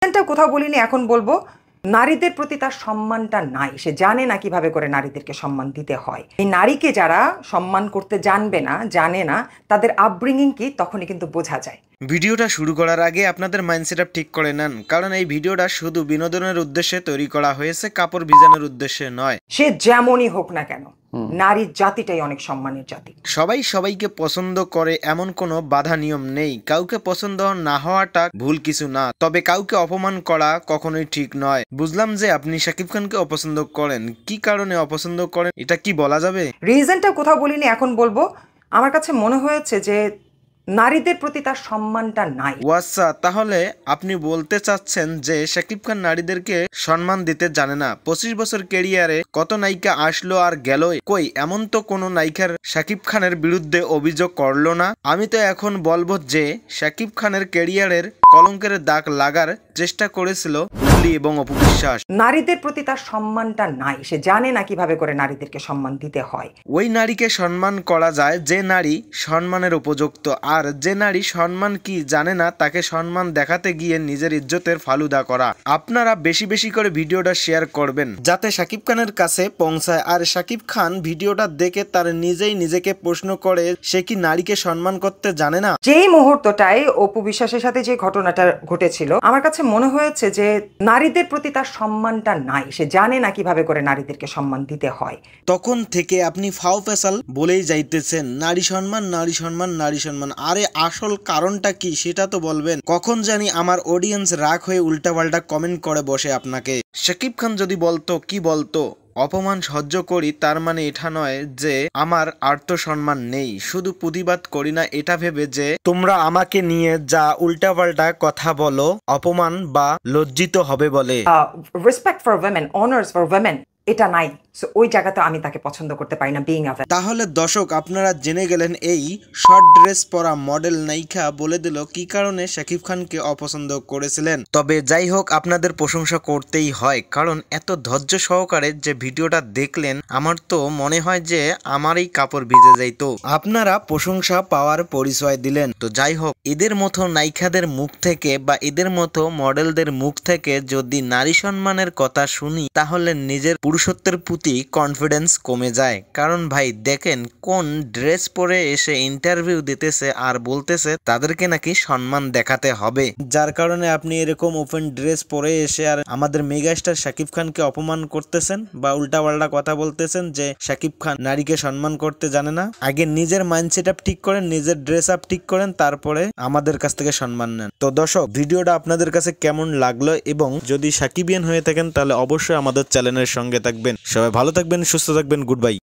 রিজনটা কোথাও বলিনি, এখন বলবো। নারীদের প্রতি তার সম্মানটা নাই, সে জানে না কিভাবে করে নারীদেরকে সম্মান দিতে হয়। এই নারীকে যারা সম্মান করতে জানে না তাদের আপব্রিঙ্গিং কি তখনই কিন্তু বোঝা যায়। ভিডিওটা শুরু করার আগে আপনাদের মাইন্ডসেট আপ ঠিক করে নেন, কারণ এই ভিডিওটা শুধু বিনোদনের উদ্দেশ্যে তৈরি করা হয়েছে, কাপড় ভিজানোর উদ্দেশ্যে নয়। সে যেমনই হোক না কেন, নারীর জাতিটাই অনেক সম্মানের জাতি। সবাই সবাইকে পছন্দ করে এমন কোনো বাধা নিয়ম নেই। কাউকে পছন্দ না হওয়াটা ভুল কিছু না, তবে কাউকে অপমান করা কখনোই ঠিক নয়। বুঝলাম যে আপনি শাকিব খানকে অপছন্দ করেন, কি কারণে অপছন্দ করেন এটা কি বলা যাবে? রিজনটা কোথাও বলিনি, এখন বলবো। আমার কাছে মনে হয়েছে যে নারীদের প্রতি তার সম্মানটা নাই। আচ্ছা, তাহলে আপনি বলতে চাচ্ছেন যে শাকিব খান নারীদেরকে সম্মান দিতে জানে না। 25 বছর ক্যারিয়ারে কত নায়িকা আসলো আর গেল, কই এমন তো কোনো নায়িকার শাকিব খানের বিরুদ্ধে অভিযোগ করলো না। আমি তো এখন বলবো যে শাকিব খানের ক্যারিয়ারের কলঙ্কের দাগ লাগার চেষ্টা করেছিল বুবলি এবং অপু বিশ্বাস। নারীদের প্রতি তার সম্মানটা নাই, সে জানে না কিভাবে করে নারীদেরকে সম্মান দিতে হয়। ওই নারীকে সম্মান করা যায় যে নারী সম্মানের উপযুক্ত, আর যে নারী সম্মান কি জানে না তাকে সম্মান দেখাতে গিয়ে নিজের ইজ্জতের ফালুদা করা। আপনারা বেশি বেশি করে ভিডিওটা শেয়ার করবেন যাতে শাকিব খানের কাছে পৌঁছায়, আর শাকিব খান ভিডিওটা দেখে তার নিজেই নিজেকে প্রশ্ন করে সে কি নারীকে সম্মান করতে জানে না। যেই মুহূর্তটায় অপু বিশ্বাসের সাথে যে ঘটনাটা ঘটেছিল, আমার কাছে মনে হয়েছে যে নারীদের প্রতি তার সম্মানটা নাই, সে জানে না কিভাবে করে নারীদেরকে সম্মান দিতে হয়। তখন থেকে আপনি ফাও ফেসাল বলেই যাইতেছেন নারী সম্মান, নারী সম্মান, নারী সম্মান। আরে আসল কারণটা কি সেটা তো বলবেন। কখন জানি আমার অডিয়েন্স রাগ হয়ে উল্টাপাল্টা কমেন্ট করে বসে আপনাকে। শাকিব খান যদি বলতো, কি বলতো, অপমান সহ্য করি তার মানে এটা নয় যে আমার আত্মসম্মান নেই, শুধু প্রতিবাদ করি না এটা ভেবে যে তোমরা আমাকে নিয়ে যা উল্টাপাল্টা কথা বলো অপমান বা লজ্জিত হবে বলে। Respect for women, honours for women, এটা নাই। সো ওই জায়গাতে আমি তাকে পছন্দ করতে পারি না বিইং আ। তাহলে দর্শক আপনারা জেনে গেলেন এই শর্ট ড্রেস পরা মডেল নায়িকা বলে দিল কি কারণে শাকিব খানকে অপছন্দ করেছিলেন। তবে যাই হোক, আপনাদের প্রশংসা করতেই হয়, কারণ এত ধৈর্য সহকারে যে ভিডিওটা দেখলেন আমার তো মনে হয় যে আমারই কাপড় ভিজে যাইতো। আপনারা প্রশংসা পাওয়ার পরিচয় দিলেন। তো যাই হোক, এদের মতো নায়িকাদের মুখ থেকে বা এদের মতো মডেলদের মুখ থেকে যদি নারী সম্মানের কথা শুনি তাহলে নিজের পুরুষত্বের প্রতি কনফিডেন্স কমে যায়। কারণ ভাই দেখেন কোন ড্রেস পরে এসে ইন্টারভিউ দিতেছে আর বলতেছে তাদেরকে নাকি সম্মান দেখাতে হবে, যার কারণে আপনি এরকম ওপেন ড্রেস পরে এসে আর আমাদের মেগাস্টার শাকিব খানকে অপমান করতেছেন বা উল্টাপাল্টা কথা বলতেছেন যে শাকিব খান নারীকে সম্মান করতে জানে না। আগে নিজের মাইন্ডসেট আপ ঠিক করেন, নিজের ড্রেস আপ ঠিক করেন, তারপরে আমাদের কাছ থেকে সম্মান নেন। তো দর্শক, ভিডিওটা আপনাদের কাছে কেমন লাগলো এবং যদি সাকিবিয়ান হয়ে থাকেন তাহলে অবশ্যই আমাদের চ্যানেলের সঙ্গে থাকবেন। সবাই ভালো থাকবেন, সুস্থ থাকবেন, গুড বাই।